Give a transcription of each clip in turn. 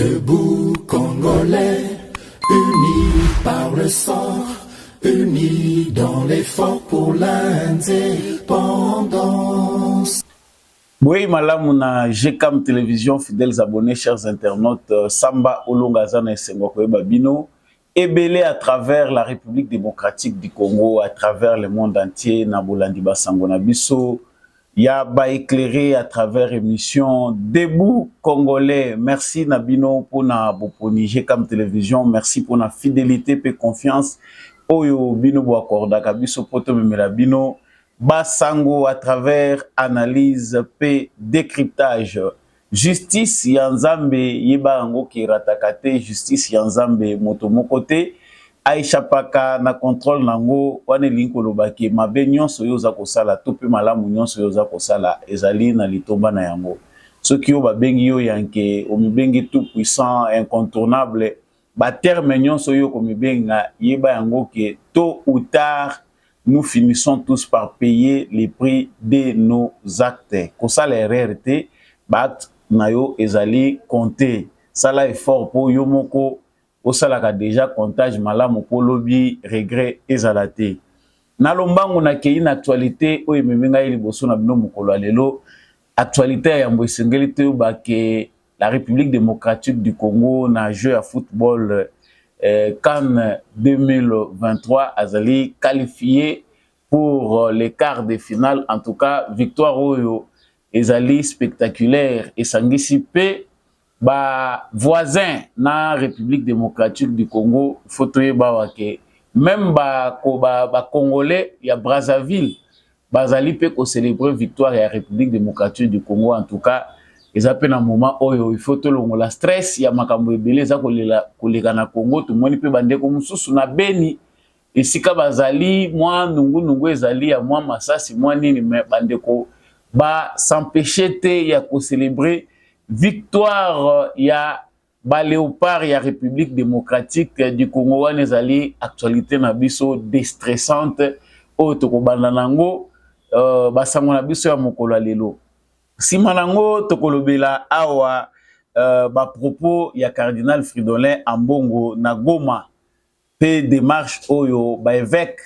Debout Congolais, unis par le sang, unis dans l'effort pour l'indépendance. Oui, Malamuna, GCAM Télévision, fidèles abonnés, chers internautes, Samba Olongazana et Sengokoye Babino, ébélé à travers la République démocratique du Congo, à travers le monde entier, Nabolandi Basangona Biso, Yaba éclairé à travers émission Debout Congolais. Merci Nabino pour na boponi GCAM Télévision, merci pour na fidélité et confiance. Oyo Bino Boakorda Kabiso Poto Bino. Basango à travers analyse et décryptage. Justice Yanzambe Yebango qui ratakate, justice Yanzambe Motomokote, Aisha Paka na contrôle nango, wane linko lobaki, mabe nyonso yoza kosala, tope malamu nyonso yoza kosala, ezali na litomba na yango. Ce qui yo babengi yo yanke, omibengi tout puissant, incontournable, ba terme nyonso yo komibenga, yeba yango ke tôt ou tard, nous finissons tous par payer les prix de nos actes. Comme ça, les RRT, bat nayo ezali compté. Ça là est fort pour yomoko. Au salaka déjà comptage malamu pour lobby regret ezalate. Nalombango na ke une actualité o ememenga ili boso na bino mokolo lelo. Actualité ya mbwesengelite ba ke la République démocratique du Congo na jeu à football CAN 2023 Azali qualifié pour les quarts de finale. En tout cas, victoire Oyo Ezali spectaculaire et sangisipé ba voisin na République démocratique du Congo. Fotoye bawake même ba Congolais ya Brazzaville bazali pe ko célébrer victoire ya République démocratique du Congo. En tout cas, ils appellent un moment où il faut tout le stress, il y a makambo ebele za koleka na Congo, tout le monde peut bander comme mususu na Beni. Et si ka bazali moi nungu ezali ya moi masasi moi nini mais bandeko ba s'empêcher te ya ko célébrer victoire ya ba léopard ya République démocratique du Congo wana ezali actualité na biso déstressante o to ko banda nango ba sango na biso ya mokolo lelo. Si manango tokolobela awa ba propos ya cardinal Fridolin Ambongo na Goma pe démarche oyo ba évêque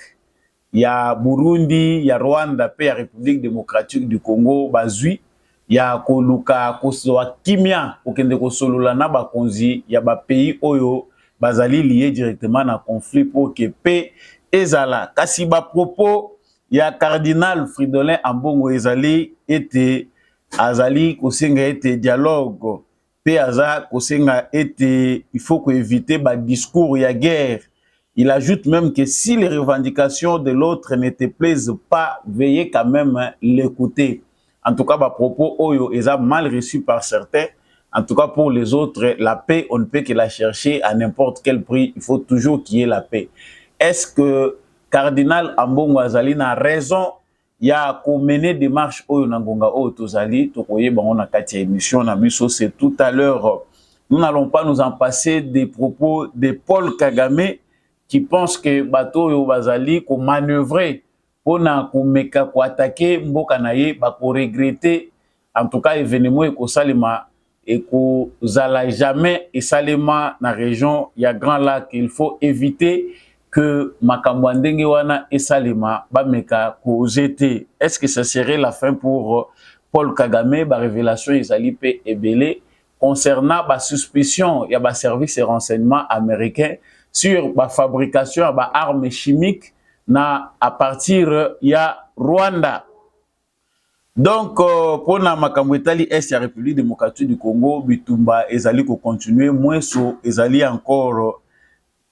ya Burundi ya Rwanda pe ya République démocratique du Congo bazui ya koluka kosoa kimia okende kosolola na bakonzi ya ba pays oyo bazali lié directement na conflit pour que pe ezala kasi ba propos ya cardinal Fridolin Ambongo ezali était azali kosenga ete dialogue pe aza kosenga ete il faut éviter ba discours ya guerre. Il ajoute même que si les revendications de l'autre ne te plaisent pas, veuillez quand même l'écouter. En tout cas, ba propos oyo eza mal reçu par certains. En tout cas, pour les autres, la paix, on ne peut que la chercher à n'importe quel prix. Il faut toujours qu'il y ait la paix. Est-ce que cardinal Ambongo azali na raison? Il y a mené des marches au Nangonga au Tozali, Tokoye Bango Kati émission Nabiso, c'est tout à l'heure. Nous n'allons pas nous en passer des propos de Paul Kagame qui pense que bateau yo bazali ko manœuvrer pour na ko meka ko attaquer mboka naye ba ko regretter en tout cas événement et ko salima et ko zala jamais et salima na région ya Grand Lac. Il faut éviter que makambo ndenge wana esalema ba meka ko jeter. Est-ce que ça serait la fin pour Paul Kagame? Ba révélation ezali pe ebele concernant ba suspicion ya ba service et renseignement américain sur la fabrication de armes chimiques à partir ya Rwanda. Donc, pour la Makamwetali Est la République démocratique du Congo, Bitumba ezali ko continuer, moins so ezali encore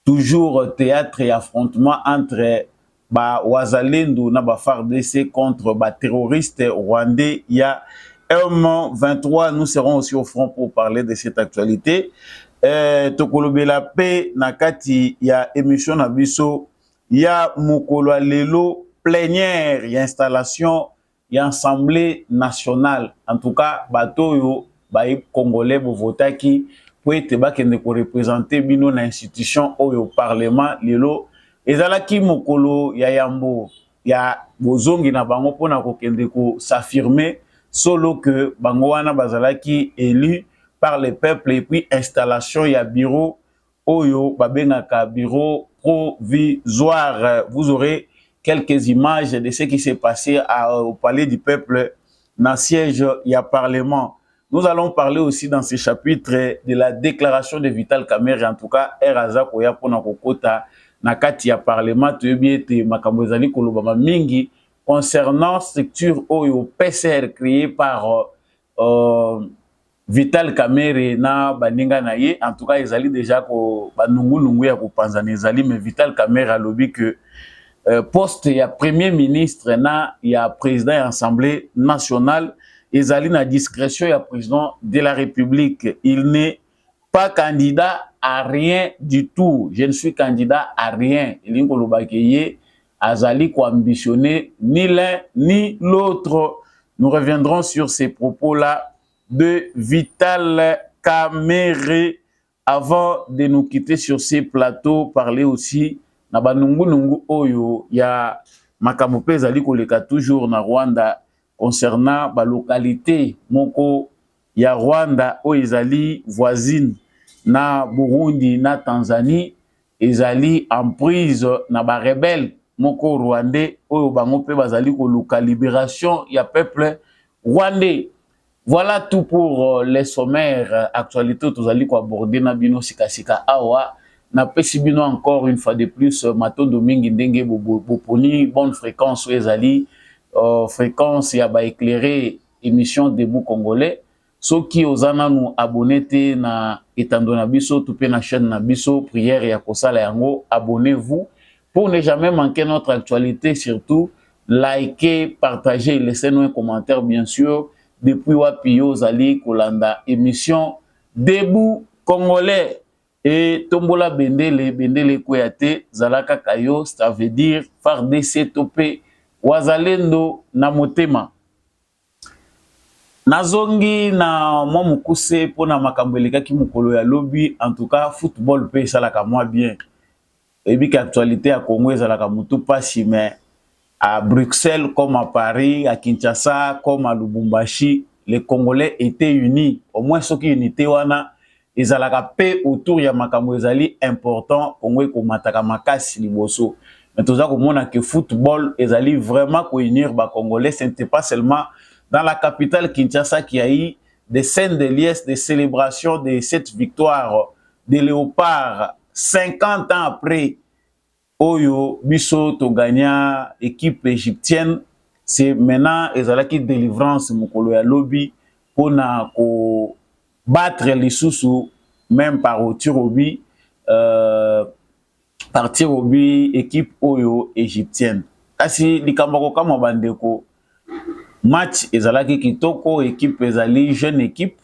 toujours théâtre et affrontement entre Wazalendo na FARDC contre terroristes rwandais. Il y a M23, nous serons aussi au front pour parler de cette actualité. Tokolobela pe nakati ya émission na biso ya mokolo lelo plénière ya installation ya assemblée nationale. En tout cas bato yo bayi congolais bo votaki pour ete bakende ko représenter bino na institution oyo parlement lelo ezalaki mokolo ya yambo ya bozongi na bango pona ko kende ko s'affirmer solo que bango wana bazalaki élu par le peuple et puis installation ya bureau oyo babengaka bureau provisoire. Vous aurez quelques images de ce qui s'est passé au palais du peuple dans siège ya parlement. Nous allons parler aussi dans ce chapitre de la déclaration de Vital Kamerhe. En tout cas, Eraza koya pona kokota na kati ya parlement toyebiete makambo ezali kolobama mingi concernant structure oyo PCR créée par Vital Kamerhe na baninga na ye. En tout cas, ezali déjà ko banungu ya kopanzana ezali, mais Vital Kamerhe alobi que poste ya premier ministre na ya président ya assemblée nationale ezali na discrétion ya président de la République. Il n'est pas candidat à rien du tout. Je ne suis candidat à rien. Elingo lobakeye azali ko ambitionner ni l'un ni l'autre. Nous reviendrons sur ces propos-là de Vital Kamerhe avant de nous quitter sur ces plateaux. Parler aussi na banungu oyo ya makambo pe ezali koleka toujours na Rwanda concernant la localité moko ya Rwanda oyo ezali voisine na Burundi na Tanzanie, ezali en prise na ba rebelle moko rwandais oyo bango pe bazali koluka libération ya peuple rwandais. Voilà tout pour les sommaires actualités tozali ko aborder na bino sikasika awa. Na pesi bino encore une fois de plus matondo mingi ndenge boponi bonne fréquence ezali fréquence ya ba éclairé émission Debout Congolais. Soki ozana nous abonné te na etando na biso tout pe na chaîne na biso prière ya kosala yango, abonnez-vous pour ne jamais manquer notre actualité. Surtout likez, partagez, laissez-nous un commentaire bien sûr. Depuis Wapio Zali Kolanda émission Debout Congolais. Et Tombola Bendele Kouyate Zalaka Kayo, ça veut dire FARDC Topé Wazalendo na motema. Nazongi na mwa mukuse pona makambo elekaki mukolo ya lobby. En tout cas football pe salaka moi bien. Et puis actualité à Congo ezalaka mutu pasi, mais à Bruxelles comme à Paris, à Kinshasa comme à Lubumbashi, les Congolais étaient unis. Au moins ceux qui unité wana ezalaka pe autour ya makambo ezali important Congo ko mataka makasi liboso. Mais tout ça komona que football ezali vraiment ko unir ba Congolais. Ce n'était pas seulement dans la capitale Kinshasa qui a eu des scènes de liesse, des célébrations de cette victoire des Léopards 50 ans après Oyo biso to gagna équipe égyptienne. C'est maintenant ezalaki délivrance mukolo ya lobby pona ko battre les sous même par tir au but équipe oyo égyptienne. Kasi likambako kama bandeko match ezalaki kitoko, équipe ezali jeune équipe.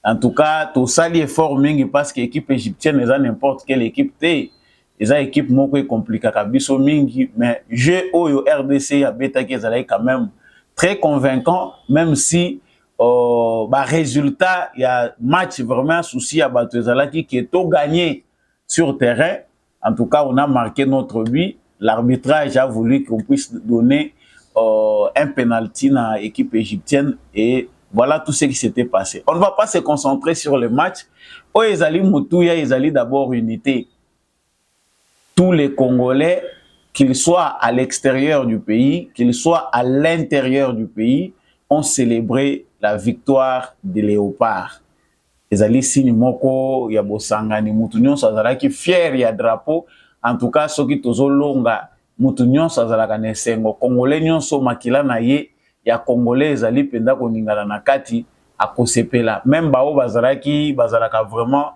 En tout cas to sali effort mingi parce que équipe égyptienne eza n'importe quelle équipe te. Eza équipe moko compliqué kabiso mingi, mais jeu oyo RDC a betaki ezalaki quand même très convaincant, même si résultat, il y a match vraiment souci à battre Zalaki qui est tout gagné sur terrain. En tout cas, on a marqué notre but. L'arbitrage a voulu qu'on puisse donner un penalty à l'équipe égyptienne et voilà tout ce qui s'était passé. On ne va pas se concentrer sur le match. Ezali Moutouya, Ezali d'abord unité. Tous les Congolais, qu'ils soient à l'extérieur du pays, qu'ils soient à l'intérieur du pays, ont célébré la victoire des Léopards. Ezali signe moko ya bosangani mutu nyonso azalaki fier ya drapeau. En tout cas soki tozolonga mutu nyonso azalaka na esengo. Congolais nyonso makila na ye ya Congolais ezali penda koningana na kati akosepela. Même bao bazalaka vraiment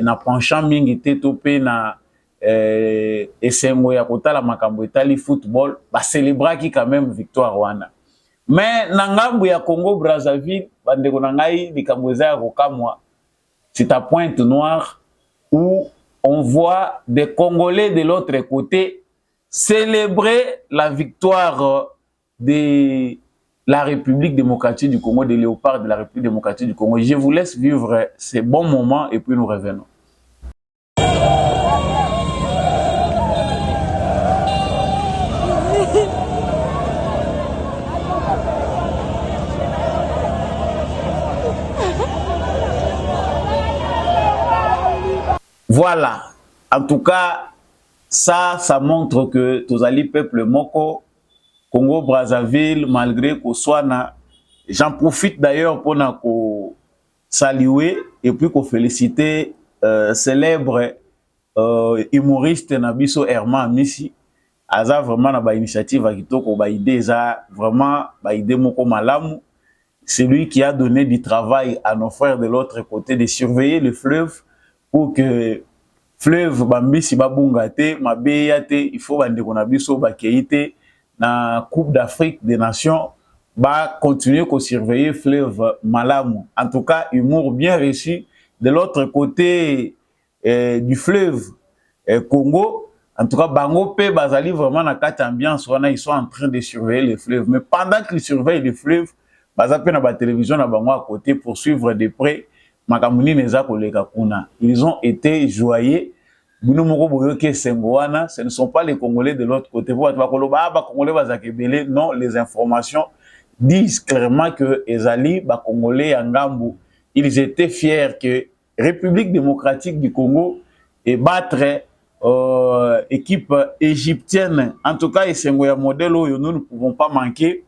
na penchant mingi te to pe na esengo ya kotala makambo etali football ba célébraki quand même victoire wana. Mais nangambu ya Congo Brazzaville bandeko nangai likambo eza ya kokamwa, c'est à Pointe-Noire où on voit des Congolais de l'autre côté célébrer la victoire de la République démocratique du Congo, des Léopards de la République démocratique du Congo. Je vous laisse vivre ces bons moments et puis nous revenons. Voilà. En tout cas, ça montre que tous les peuples moko, Congo Brazzaville, malgré qu'on soit na, j'en profite d'ailleurs pour saluer et puis qu'on féliciter célèbre humoriste Nabiso Herman Missi. Aza vraiment na ba initiative à kitoko ba idée za vraiment ba idée moko malamu. C'est lui qui a donné du travail à nos frères de l'autre côté de surveiller le fleuve pour que fleuve bambisi babungate mabeyate il faut bande ko na biso ba keite na Coupe d'Afrique des Nations va continuer à surveiller fleuve malamu. En tout cas, humour bien reçu de l'autre côté du fleuve Congo. En tout cas, Bango P, Bazali, vraiment, dans cette ambiance, ils sont en train de surveiller le fleuve. Mais pendant qu'ils surveillent le fleuve, Bazape na ba télévision na bango à côté pour suivre de près Makamuni Neza Koleka Kuna. Ils ont été joyeux. Ce ne sont pas les Congolais de l'autre côté. Non, les informations disent clairement que Ezali, les Congolais en Gambou, ils étaient fiers que République démocratique du Congo et battre équipe égyptienne. En tout cas, c'est un modèle où nous ne pouvons pas manquer.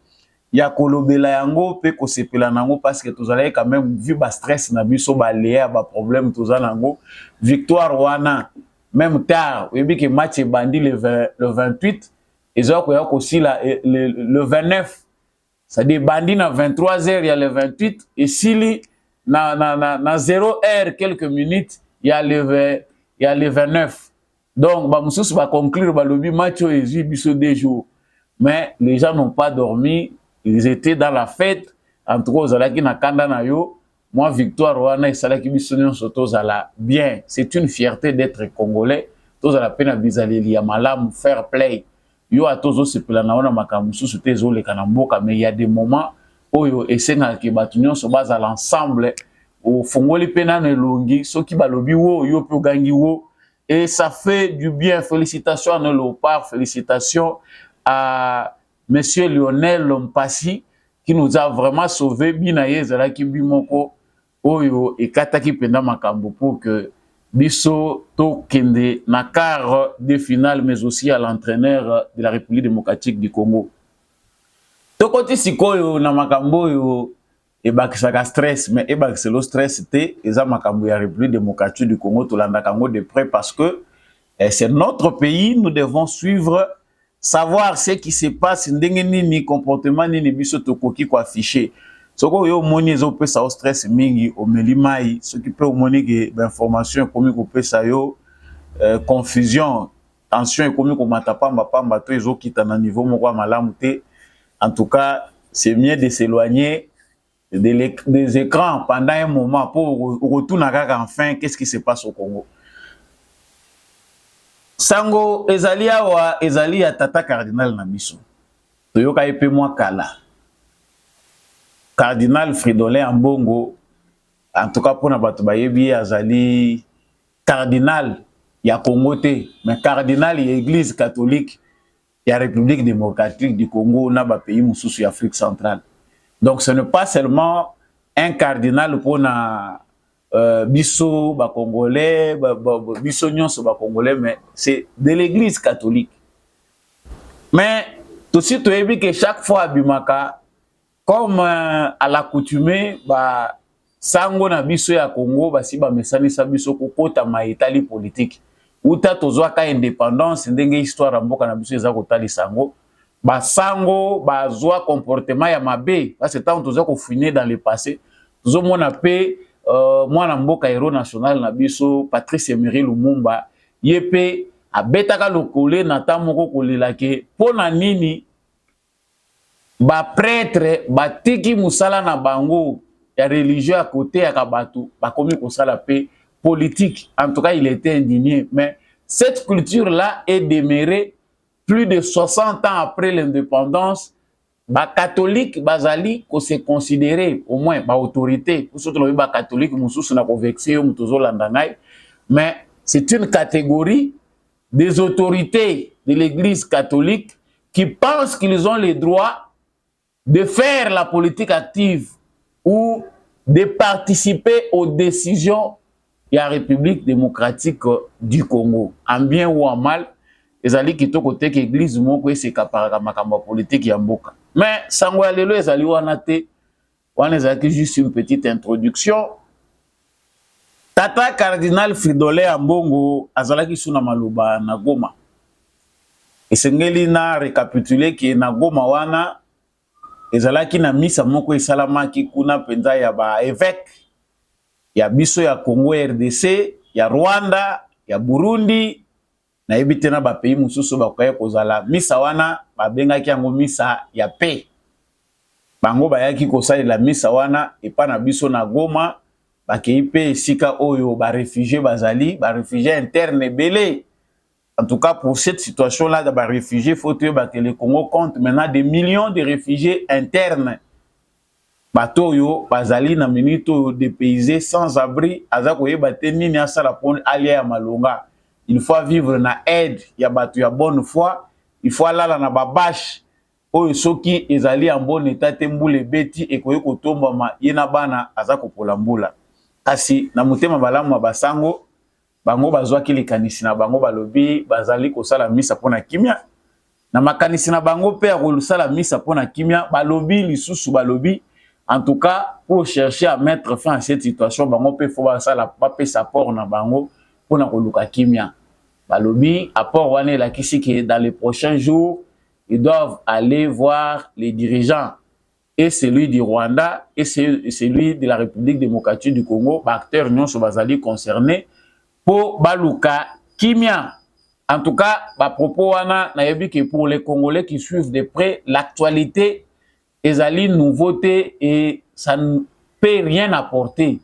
Il y a kolobela yango pe ko sepela nango parce que tous allez quand même vu ba stress na biso ba léa ba problème tous nango victoire wana même tard oui que match bandi le 28 et ça ko aussi le 29 ça dit bandi na 23h il y a le 28 et si na 0h quelques minutes il y a le 29 donc ba mususu ba conclure ba lobby match et biso des jours mais les gens n'ont pas dormi. Ils étaient dans la fête, entre autres, moi, victoire, wana, et salaki bisonyon soto zala bien. C'est une fierté d'être congolais. Tous à la peine à bizali, ya malam, fair play. Yo a tozo se pelana wana makamusu sote zo le kanamboka, mais il y a des moments où yo esenga ki batunyon so base à l'ensemble. Au fongoli pena ne longi, so ki balobi wo, yo pe gangi wo. Et ça fait du bien. Félicitations à nos léopards, félicitations à Monsieur Lionel Lompassi, qui nous a vraiment sauvés, Binaye Zalaki Bimoko, Oyo et Kataki Penda Makambo pour que Bisso Tokende na quart de finale, mais aussi à l'entraîneur de la République démocratique du Congo. Tokoti Sikoyo na Makambo yo et bakisaka stress, mais et bakiselo stress c'était eza Makambo ya République démocratique du Congo to landa Congo de près parce que c'est notre pays, nous devons suivre. Savoir ce qui se passe, ni comportement ni biso tokoki ko afficher. Soko yo moni zo pesa au stress mingi au melimai, ce qui peut moni que information comme ko pesa yo confusion, tension comme ko matapamba pamba to ezo kita na niveau moko malamu te. En tout cas, c'est mieux de s'éloigner des écrans pendant un moment pour retourner enfin qu'est-ce qui se passe au Congo. Sango ezalia wa ezalia tata cardinal na biso. Toyoka epe mwa kala. Cardinal Fridolin Ambongo, en tout cas pour na bato bayebi azali cardinal ya Congo te, mais cardinal ya Église catholique ya République démocratique du Congo na ba pays mususu ya Afrique centrale. Donc ce n'est pas seulement un cardinal pour na biso ba congolais biso nyonso ba congolais mais c'est de l'église catholique mais tout de suite tu que chaque fois bimaka comme à l'accoutumée ba sango na biso ya Congo basi ba mesanisa biso kokota maitali politique uta tozwa ka indépendance ndenge histoire mboka na biso eza kotali sango ba sango bazwa comportement ya mabe parce que tant tozwa ko finir dans le passé tozo mona pe moi na mboka héros national na biso Patrice Emery Lumumba yepe abetaka lokole na tamoko kolela ke pona nini ba prêtre batiki musala na bango ya religieux à côté ya kabatu ba komi kosala pe politique. En tout cas, il était indigné, mais cette culture là est demeurée plus de 60 ans après l'indépendance. Ba catholique bazali ko se considérer au moins ba autorité pour surtout le ba catholique mususu na ko vexer mutozo landangai, mais c'est une catégorie des autorités de l'église catholique qui pensent qu'ils ont le droit de faire la politique active ou de participer aux décisions ya République démocratique du Congo. En bien ou en mal, ezali kitoko te ke église moko eseparaka makambo politique ya mboka. Mais sango ya lelo ezali wana te, wana ezalaki juste une petite introduction. Tata Cardinal Fridolin Ambongo azalaki suna maloba na Goma. Esengeli na récapituler ki na Goma wana ezalaki na misa moko esalamaki kuna penza ya ba évêque ya biso ya Congo RDC, ya Rwanda, ya Burundi, na ebite na ba pays mususu bakoya kozala misa wana babengaki yango misa ya paix. Bango bayaki kosalela misa wana epa na biso na Goma, bakei pe esika oyo ba réfugiés bazali, ba réfugiés internes belé. En tout cas, pour cette situation-là, de réfugiés, il faut que le Congo compte maintenant des millions de réfugiés internes. Bato yo, bazali na minito dépaysés sans abri, azakoye bate nini asala pon alia ya malonga. Il faut vivre na aide, ya bato ya bonne foi, il faut alala na babash. Oyo soki ezali en bon état tembule beti ekoye kotomba ma yena bana azako polambula. Kasi na mutema balamu basango bango bazwaki likanisi na bango balobi bazali kosala misa pona kimia na makanisi na bango pe akosala misa pona kimia balobi lisusu balobi en tout cas pour chercher à mettre fin à cette situation bango pe faut basala pape support na bango pona koluka kimia balobi apport wane la kisi que dans les prochains jours ils doivent aller voir les dirigeants et celui du Rwanda et celui de la République démocratique du Congo acteurs nyonso bazali concernés pour baluka kimia. En tout cas, à propos wana nayebi que pour les Congolais qui suivent de près l'actualité, ezali nouveauté et ça ne peut rien apporter.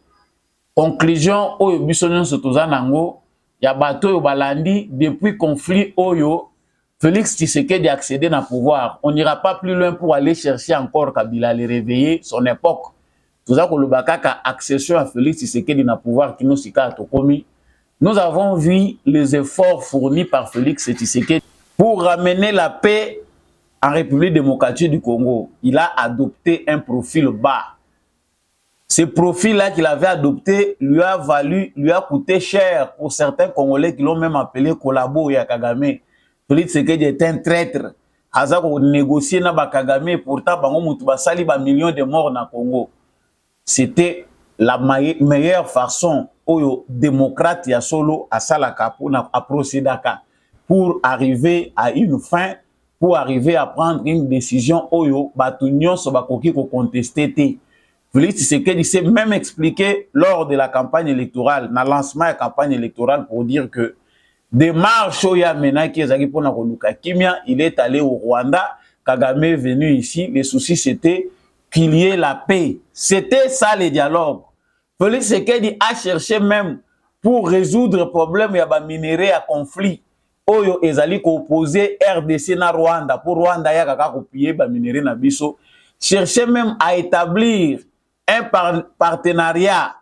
Conclusion oyo biso nyonso toza nango ya bato yo balandi depuis conflit oyo Félix Tshisekedi a accédé na pouvoir. On n'ira pas plus loin pour aller chercher encore Kabila le réveiller son époque. Toza kolobaka ka accession à Félix Tshisekedi na pouvoir kino sika tokomi. Nous avons vu les efforts fournis par Félix Tshisekedi pour ramener la paix en République démocratique du Congo. Il a adopté un profil bas. Ce profil-là qu'il avait adopté lui a coûté cher pour certains Congolais qui l'ont même appelé Kolabo ya Kagame. Félix Tshisekedi est un traître. Azako négocier na ba Kagame pourtant bango mutu basali ba millions de morts na Congo. C'était la meilleure façon oyo démocrate ya solo à salaka à procédaka pour arriver à une fin, pour arriver à prendre une décision oyo batu nyonso bakoki ko contester te. Félix Tshisekedi s'est même expliqué lors de la campagne électorale, na lancement de la campagne électorale pour dire que démarche oya mena qui ezaki pona koluka kimia, il est allé au Rwanda, Kagame est venu ici, les soucis c'était qu'il y ait la paix. C'était ça le dialogue. Félix Tshisekedi a cherché même pour résoudre le problème ya ba minerai à conflit. Oyo ezali ko opposer RDC na Rwanda pour Rwanda ya kaka kopier ba minerai na biso. Chercher même à établir un partenariat,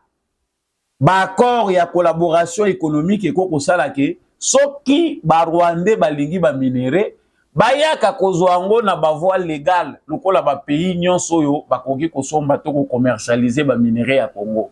ba accord ya collaboration économique et koko sala ke soki ba Rwandais balingi ba minerai bayaka kozwango na ba voie légale lokola ba pays nyonso yo bakoki kosomba to ko commercialiser ba minerai ya Congo.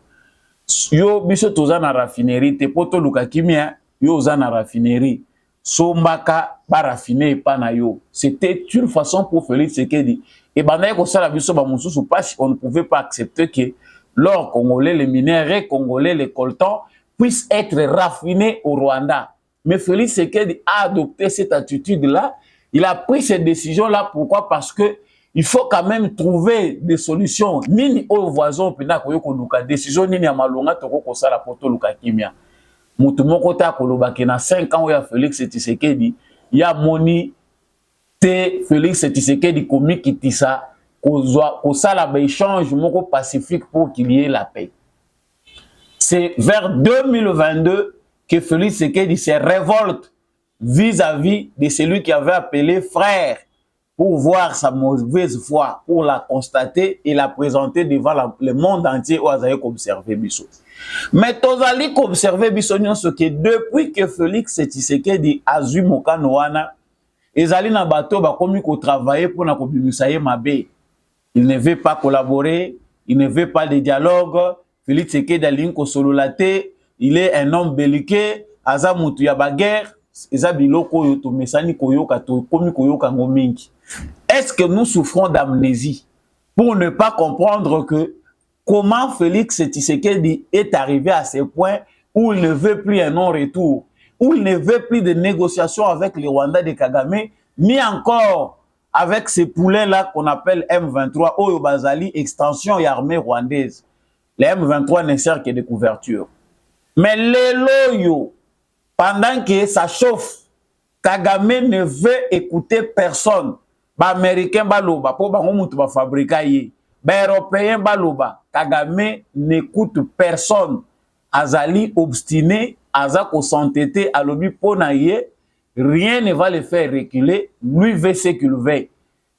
Yo biso toza na raffinerie te poto luka kimia yo za na raffinerie sombaka ba raffiner pa na yo. C'était une façon pour Félix Tshisekedi et banaye ko sala biso ba mususu parce qu'on ne pouvait pas accepter que l'or congolais, les minerais congolais, les coltans puissent être raffinés au Rwanda. Mais Félix Tshisekedi a adopté cette attitude-là. Il a pris cette décision-là. Pourquoi? Parce que il faut quand même trouver des solutions. Nini aux voisins, pina koyoko luka décision nini ya malonga toko kosala poto luka kimia. Mutu moko ta kolobaki na 5 ans ya Félix Tshisekedi, ya moni te Félix Tshisekedi komi kitisa kosala ba échange moko pacifique pour qu'il y ait la paix. C'est vers 2022 que Félix Tshisekedi se révolte vis-à-vis de celui qui avait appelé frère pour voir sa mauvaise foi, pour la constater et la présenter devant le monde entier où ils avaient observé Bisso. Mais tozali observé Bisso ce que depuis que Félix Tshisekedi a eu mokano wana, ezali na bato ba komi ko travailler pour na ko bimisa ye mabe. Il ne veut pas collaborer, il ne veut pas de dialogue. Félix Tshisekedi alingi ko sololate, il est un homme belliqueux, aza mutu ya baguerre, eza biloko yo to mesani koyoka to komi koyoka ngomingi. Est-ce que nous souffrons d'amnésie pour ne pas comprendre que comment Félix Tshisekedi est arrivé à ce point où il ne veut plus un non-retour, où il ne veut plus de négociations avec les Rwandais de Kagame, ni encore avec ces poulets-là qu'on appelle M23, Oyo Bazali, extension et armée rwandaise. Les M23 ne servent que de couverture. Mais les loyaux, pendant que ça chauffe, Kagame ne veut écouter personne. Ba américain baloba po bango mutu ba fabrika ye. Ba européen baloba Kagame n'écoute personne. Azali obstiné, azako s'entêter à l'obi pona ye, rien ne va le faire reculer, lui veut ce qu'il veut.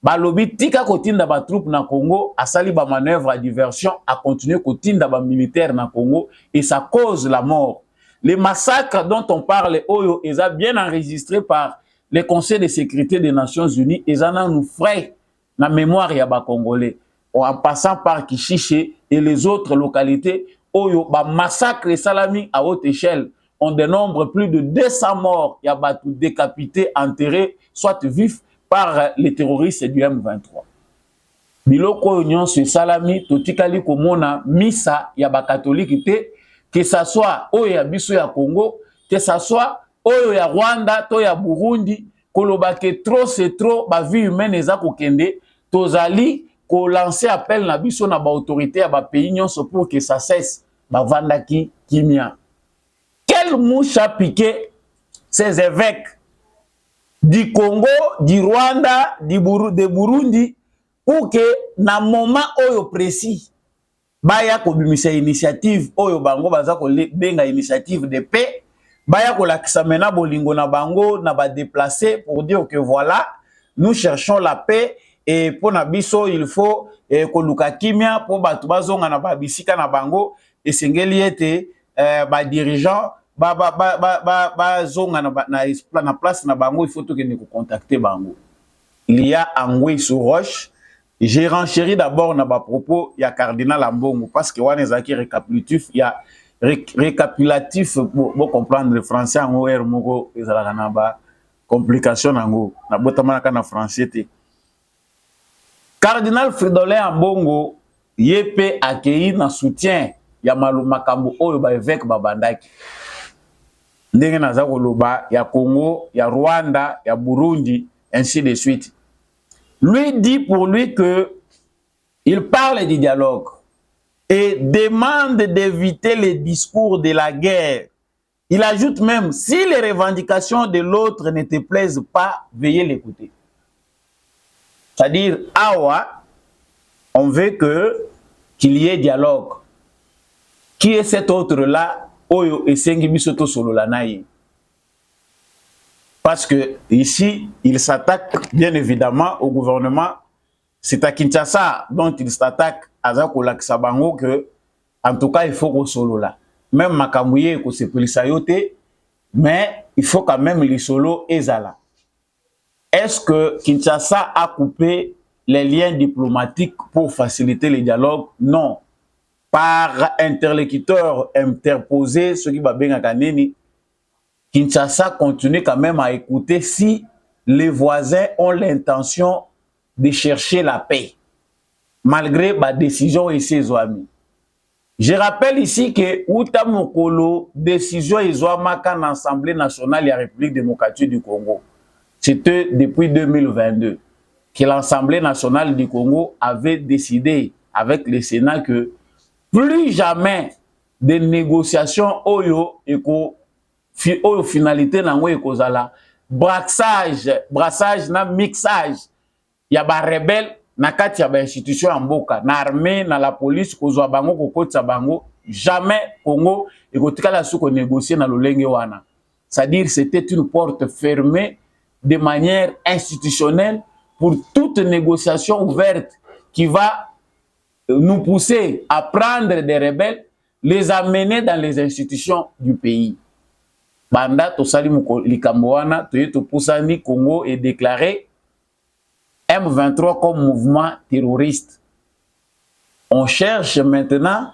Balobi tika kotinda ba troupe na Congo, asali ba manœuvre à diversion, a continuer kotinda ba militaire na Congo et ça cause la mort. Les massacres dont on parle, Oyo, ils ont bien enregistré par le Conseil de sécurité des Nations Unies, ils en nous frais la mémoire yaba congolais. En passant par Kishiché et les autres localités, Oyo, ba massacre et salami à haute échelle. On dénombre plus de 200 morts, yaba tout décapités, enterrés, soit vifs par les terroristes du M23. Biloko union sur salami, totikali komona misa yaba catholique te, que ça soit Oyo ya biso ya Congo, que ça soit Oyo ya Rwanda, to ya Burundi, kolobake trop c'est trop, ba vie humaine eza kokende, tozali ko lancer appel na biso na ba autorité ya ba pays nyonso pour que ça cesse, ba vandaki kimia. Quelle mouche a piqué ces évêques du Congo, du Rwanda, de Burundi, pour que na moment Oyo précis, baya ko bimisa initiative Oyo bango baza ko benga initiative de paix, baya ko lakisa mena bolingo na bango na ba déplacer pour dire que voilà, nous cherchons la paix et pour na biso il faut ko luka kimia pour batu bazonga na ba bisika na bango et sengeli ete ba dirigeant ba zonga na place na bango il faut que ne contacter bango. Il y a Angwe sur Roche. J'ai renchéri d'abord na ba propos ya cardinal Ambongo parce que wana ezaki récapitulatif, il y a récapitulatif pour comprendre le français en OR moko ezalaka na ba complication nango na botamana kana français te. Cardinal Fridolin Ambongo yepe accueilli na soutien ya makambo oyo ba évêque babandaki. Ndenge naza koloba ya Congo, ya Rwanda, ya Burundi, ainsi de suite. Lui dit pour lui que il parle du dialogue et demande d'éviter les discours de la guerre. Il ajoute même, si les revendications de l'autre ne te plaisent pas, veuillez l'écouter. C'est-à-dire, awa, on veut qu'il y ait dialogue. Qui est cet autre-là? Oyo esengi bisoto solo la naï. Parce que ici, il s'attaque bien évidemment au gouvernement. C'est à Kinshasa dont il s'attaque à Zakola Kisabango que, en tout cas, il faut qu'on solo là. Même Makamouye, qu'on se polisayote, mais il faut quand même les solo ezala. Est-ce que Kinshasa a coupé les liens diplomatiques pour faciliter les dialogues? Non. Par interlocuteur interposé, ce qui va bien à Kaneni, Kinshasa continue quand même à écouter si les voisins ont l'intention de chercher la paix, malgré ma décision et ses amis. Je rappelle ici que Outa Mokolo, décision Izoamaka dans l'Assemblée nationale de la République démocratique du Congo. C'était depuis 2022 que l'Assemblée nationale du Congo avait décidé avec le Sénat que plus jamais de négociations Oyo et Oyo finalité nango ekozala brassage na mixage ya ba rebelle na kati ya ba institution ya mboka na armée na la police kozwa bango kokotisa bango jamais Congo ekotikala suko négocier na lolenge wana. C'est-à-dire c'était une porte fermée de manière institutionnelle pour toute négociation ouverte qui va nous pousser à prendre des rebelles, les amener dans les institutions du pays. Banda tosali likamboana toyeto pusani Congo est déclaré M23 comme mouvement terroriste. On cherche maintenant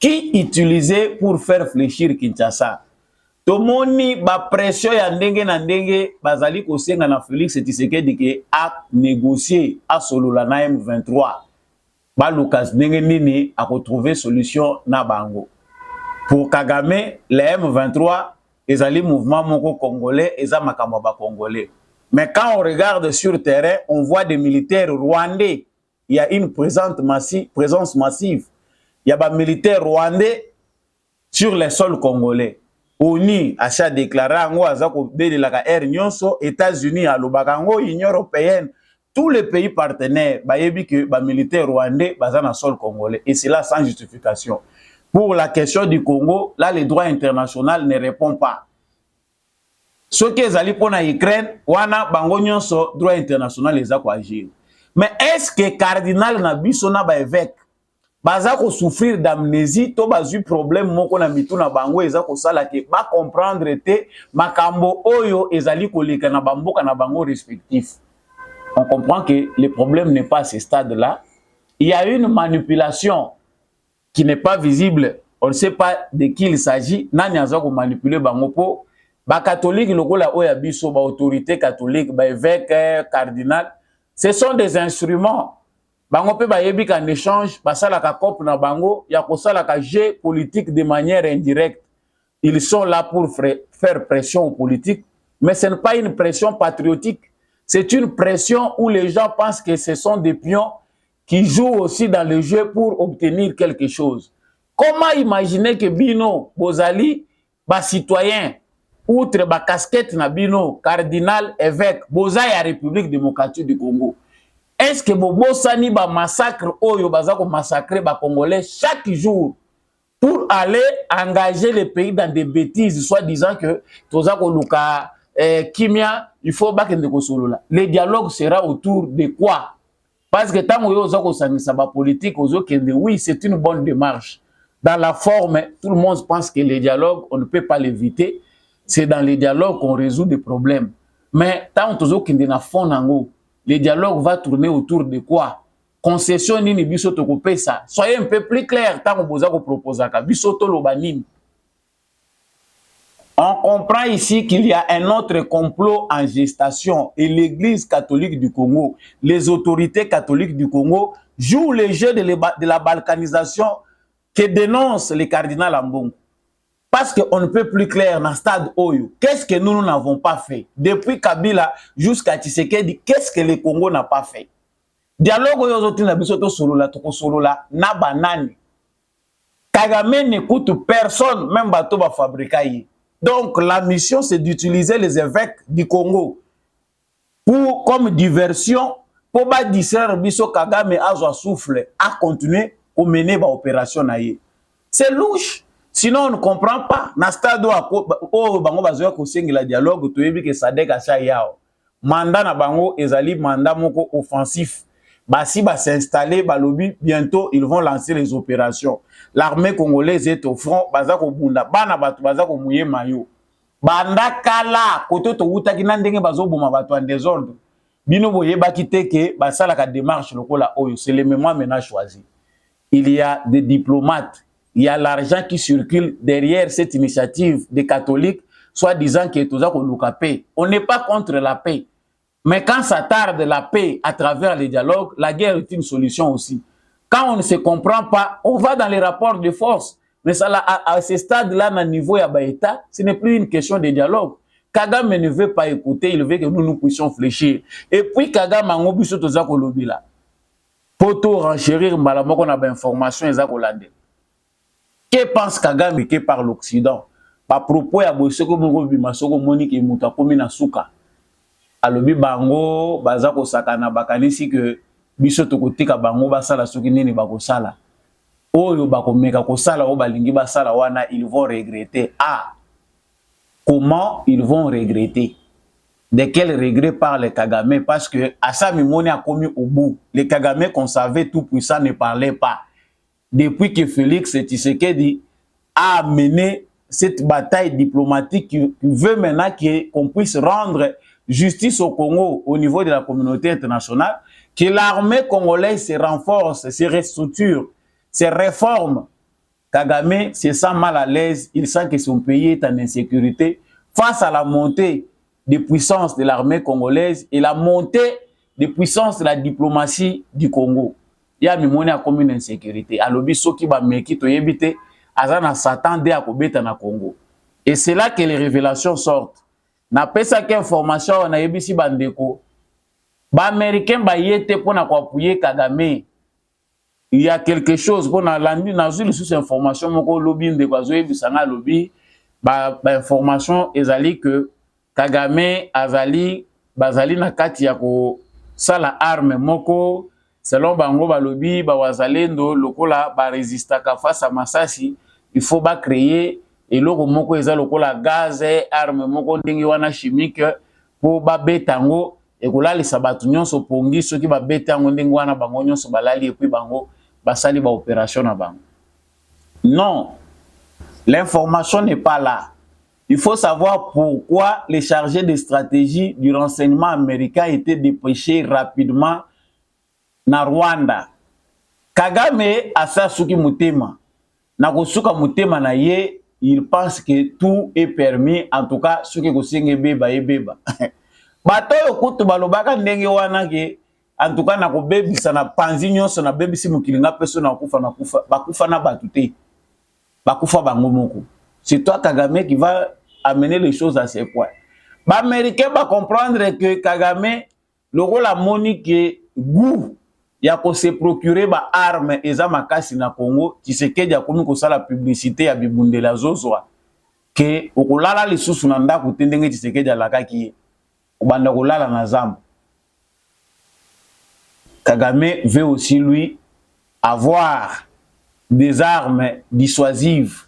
qui utilisé pour faire fléchir Kinshasa. Tomoni ba pression ya ndenge na ndenge bazali kosenga na Félix Tshisekedi ke a négocier a solola na M23. Ba Lucas ndenge nini a retrouver solution na bango. Pour Kagame, les M23 ezali mouvement moko congolais, eza makambo ba congolais. Mais quand on regarde sur le terrain, on voit des militaires rwandais. Il y a une présence massive. Il y a des militaires rwandais sur les sols congolais. ONU a déclaré ango azako beli la Air Nyonso, États-Unis à Lobakango, Union européenne, tous les pays partenaires, bayebi que ba militaires rwandais baza na sol congolais et c'est là sans justification. Pour la question du Congo, là le droit international ne répond pas. Ce qui est allé pour la Ukraine, wana bango nyonso droit international les a quoi agir. Mais est-ce que cardinal na biso na ba évêque baza ko souffrir d'amnésie to bazu problème moko na mitu na bango eza ko sala ke ba comprendre te makambo oyo ezali koleka na bamboka na bango respectif. On comprend que le problème n'est pas à ce stade-là. Il y a une manipulation qui n'est pas visible. On ne sait pas de qui il s'agit. Nani aza ko manipuler bango po ba catholique lokola oya biso ba autorité catholique ba évêque cardinal, ce sont des instruments. Bango pe ba yebi qu'en échange basala ka cop na bango ya ko sala ka jeu politique de manière indirecte. Ils sont là pour faire pression aux politiques, mais ce n'est pas une pression patriotique. C'est une pression où les gens pensent que ce sont des pions qui jouent aussi dans le jeu pour obtenir quelque chose. Comment imaginer que Bino Bozali, ba citoyen, outre ba casquette na Bino, cardinal, évêque, Boza ya République démocratique du Congo. Est-ce que Bobo Sani ba massacre Oyo Bazako massacrer ba Congolais chaque jour pour aller engager les pays dans des bêtises, soit disant que Tozako Luka Kimia, il faut bakende ko solola. Le dialogue sera autour de quoi? Parce que tant que Zako Sanisa ba politique, oui, c'est une bonne démarche. Dans la forme, tout le monde pense que les dialogues, on ne peut pas l'éviter. C'est dans les dialogues qu'on résout des problèmes. Mais tant que na fond nango, le dialogue va tourner autour de quoi? Concession nini biso tokopé ça. Soyez un peu plus clair tant que vous proposez ka biso to lobanini. On comprend ici qu'il y a un autre complot en gestation et l'Église catholique du Congo, les autorités catholiques du Congo jouent le jeu de la balkanisation que dénonce le cardinal Ambongo. Parce qu'on ne peut plus clair dans le stade Oyo. Qu'est-ce que nous n'avons pas fait? Depuis Kabila jusqu'à Tshisekedi, qu'est-ce que le Congo n'a pas fait? Dialogue Oyo na biso to solola to solola na banani. Kagame n'écoute personne, même bateau va fabriquer. Donc la mission c'est d'utiliser les évêques du Congo pour comme diversion pour ba distraire biso Kagame azwa souffle à continuer au mener ba opération naie. C'est louche. Sinon, on ne comprend pas. Na stade où bango bazoya ko sengela dialogue, to yebi ke Sadek acha yao. Mandat na bango ezali mandat moko offensif. Basi ba s'installer, ba lobby, bientôt ils vont lancer les opérations. L'armée congolaise est au front, bazako bunda, bana batu bazako mouye mayo. Banda kala, koto to utaki na ndenge bazo boma batu en désordre. Bino boye bakite ke basala ka démarche lokola oyo, c'est le mémoire maintenant choisi. Il y a des diplomates. Il y a l'argent qui circule derrière cette initiative des catholiques, soit disant que tout ça qu'on nous paix. On n'est pas contre la paix. Mais quand ça tarde la paix à travers les dialogues, la guerre est une solution aussi. Quand on ne se comprend pas, on va dans les rapports de force. Mais ça, à ce stade-là, à niveau Yabaïta, ce n'est plus une question de dialogue. Kagame ne veut pas écouter, il veut que nous puissions fléchir. Et puis Kagame a ngobu sur tout ça qu'on lobby là. Pour tout renchérir, malheureusement, on a des informations exactes. Que pense Kagame que par l'Occident? Par propos ya bosoko mongo bimasoko monique muta komi na suka. Alobi bango bazako sakana bakanisi que biso tokotika bango basala soki nini bakosala. Oyo bakomeka kosala o balingi basala wana ils vont regretter. Ah. Comment ils vont regretter? De quel regret parle Kagame? Parce que Assami Moni a commis au bout. Le Kagame qu'on savait tout puissant ne parlait pas. Depuis que Félix Tshisekedi a mené cette bataille diplomatique qui veut maintenant qu'on puisse rendre justice au Congo au niveau de la communauté internationale, que l'armée congolaise se renforce, se restructure, se réforme. Kagame se sent mal à l'aise, il sent que son pays est en insécurité face à la montée des puissances de l'armée congolaise et la montée des puissances de la diplomatie du Congo. Il y a mimoni a comme une insécurité. Alobi soki ba meki to yebite azana Satan de akobeta na Congo. Et c'est là que les révélations sortent. Na pesa ke information na yebisi bandeko. Ba américain ba yete pona ko appuyer Kagame. Il y a quelque chose pour na landi na zuli sous information moko lobby ndeko azo yebisanga lobby ba information ezali que Kagame azali bazali na kati ya ko sala arme moko selon bango balobi ba wazalendo lokola ba resistaka face à Masasi il faut ba créer eloko moko eza lokola gaz arme moko ndenge wana chimique pour ba betango et kolalisa batu nyonso pongi soki ba betango ndenge wana bango nyonso balali et puis bango basali ba opération na bango. Non, l'information n'est pas là. Il faut savoir pourquoi les chargés de stratégie du renseignement américain étaient dépêchés rapidement na Rwanda. Kagame asa suki mutema. Na kosuka mutema na ye, il pense que tout est permis. En tout cas, suki kosenge beba e beba. Bato yo kutu balobaka ndenge wana ke en tout cas na ko bebisa na panzi nyonso na bebisi mukilinga peso na kufa bakufa na batute. Bakufa bango moko. C'est toi Kagame qui va amener les choses à ces points. Les Américains vont comprendre que Kagame, le rôle à Monique, goût, il y a qu'on se procurer des armes et des makasi na Congo, qui se qu'il y a comme la publicité à Bibunde la Zozwa, que au lala les sous nanda côté ndenge qui se qu'il y a la kaki, au banda lala na zam. Kagame veut aussi lui avoir des armes dissuasives.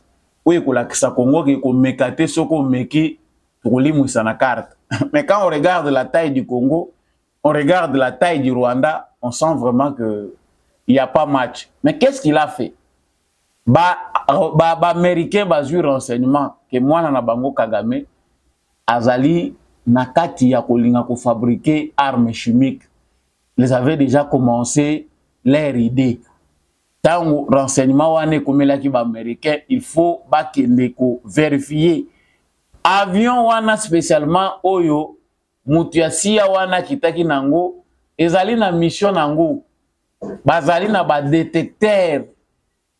Oui, pour la Congo qui est mécaté, ce qu'on meki pour l'imoussa na carte. Mais quand on regarde la taille du Congo, on regarde la taille du Rwanda, on sent vraiment que il n'y a pas match. Mais qu'est-ce qu'il a fait? Américain basu renseignement que moi na bango Kagame azali nakati ya kolinga ko fabriquer armes chimiques. Ils avaient déjà commencé leur idée. Tant renseignement wane komelaki ba américain, il faut bakende ko vérifier avion wana spécialement oyo mutuasia wana kitaki nango ezali na mission nango bazali na ba détecteur